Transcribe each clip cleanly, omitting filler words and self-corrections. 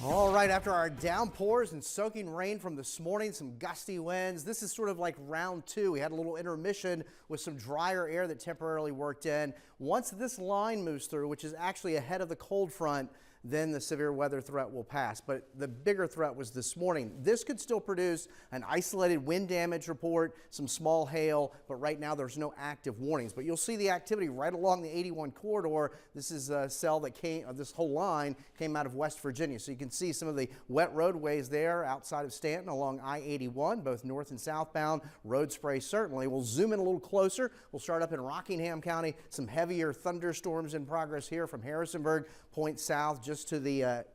All right, after our downpours and soaking rain from this morning, some gusty winds, this is sort of like round two. We had a little intermission with some drier air that temporarily worked in. Once this line moves through, which is actually ahead of the cold front, then the severe weather threat will pass. But the bigger threat was this morning. This could still produce an isolated wind damage report, some small hail, but right now there's no active warnings. But you'll see the activity right along the 81 corridor. This is a cell that came, this whole line came out of West Virginia. So you can see some of the wet roadways there outside of Stanton along I-81, both north and southbound. Road spray certainly. We'll zoom in a little closer. We'll start up in Rockingham County. Some heavier thunderstorms in progress here from Harrisonburg, point south just to the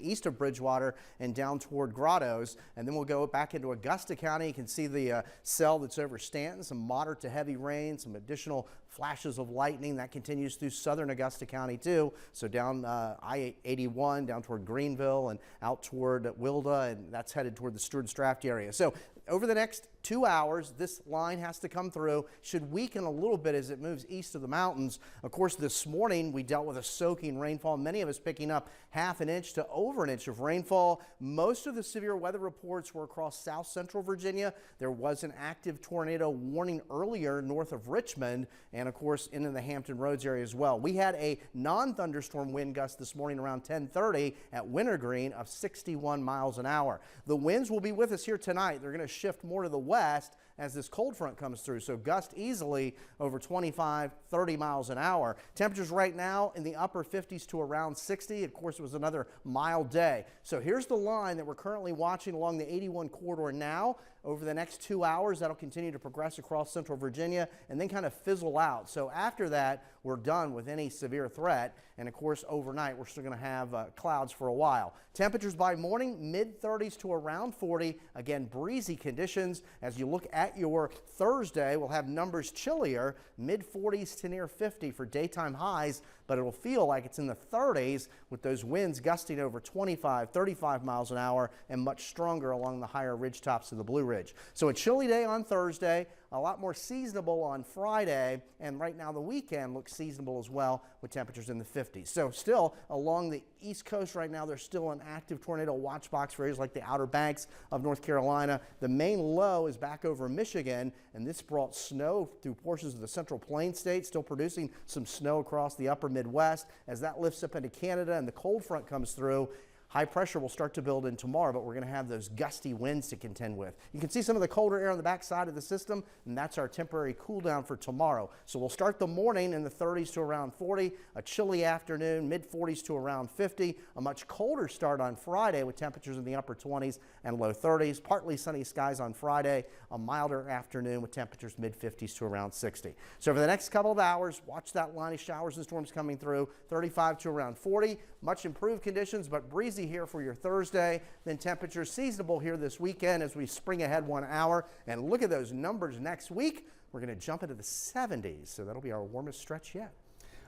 east of Bridgewater and down toward Grottoes. And then we'll go back into Augusta County. You can see the cell that's over Stanton, some moderate to heavy rain, some additional flashes of lightning that continues through southern Augusta County too. So down I-81 down toward Greenville and out toward Wilda, and that's headed toward the Stewart Straft area. So over the next 2 hours, this line has to come through, should weaken a little bit as it moves east of the mountains. Of course, this morning we dealt with a soaking rainfall, many of us picking up half an inch to over an inch of rainfall. Most of the severe weather reports were across south central Virginia. There was an active tornado warning earlier north of Richmond and of course into the Hampton Roads area as well. We had a non-thunderstorm wind gust this morning around 10:30 at Wintergreen of 61 miles an hour. The winds will be with us here tonight. They're going to shift more to the west as this cold front comes through. So gust easily over 25, 30 miles an hour. Temperatures right now in the upper 50s to around 60. Of course, it was another mild day. So here's the line that we're currently watching along the 81 corridor now. Over the next 2 hours, that'll continue to progress across central Virginia and then kind of fizzle out. So after that, we're done with any severe threat. And of course, overnight, we're still going to have clouds for a while. Temperatures by morning, mid-30s to around 40. Again, breezy conditions. As you look at your Thursday, we'll have numbers chillier, mid-40s to near 50 for daytime highs, but it'll feel like it's in the 30s with those winds gusting over 25, 35 miles an hour and much stronger along the higher ridge tops of the Blue Ridge. So a chilly day on Thursday, a lot more seasonable on Friday, and right now the weekend looks seasonable as well with temperatures in the 50s. So still along the East Coast right now, there's still an active tornado watch box for areas like the Outer Banks of North Carolina. The main low is back over Michigan, and this brought snow through portions of the Central Plains states, still producing some snow across the upper Midwest. As that lifts up into Canada and the cold front comes through, high pressure will start to build in tomorrow, but we're going to have those gusty winds to contend with. You can see some of the colder air on the back side of the system, and that's our temporary cool down for tomorrow. So we'll start the morning in the 30s to around 40, a chilly afternoon, mid-40s to around 50, a much colder start on Friday with temperatures in the upper 20s and low 30s, partly sunny skies on Friday, a milder afternoon with temperatures mid-50s to around 60. So for the next couple of hours, watch that line of showers and storms coming through, 35 to around 40, much improved conditions, but breezy here for your Thursday. Then temperatures seasonable here this weekend as we spring ahead 1 hour. And look at those numbers next week. We're going to jump into the 70s. So that'll be our warmest stretch yet.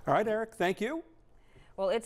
All right, Eric, thank you. Well, it's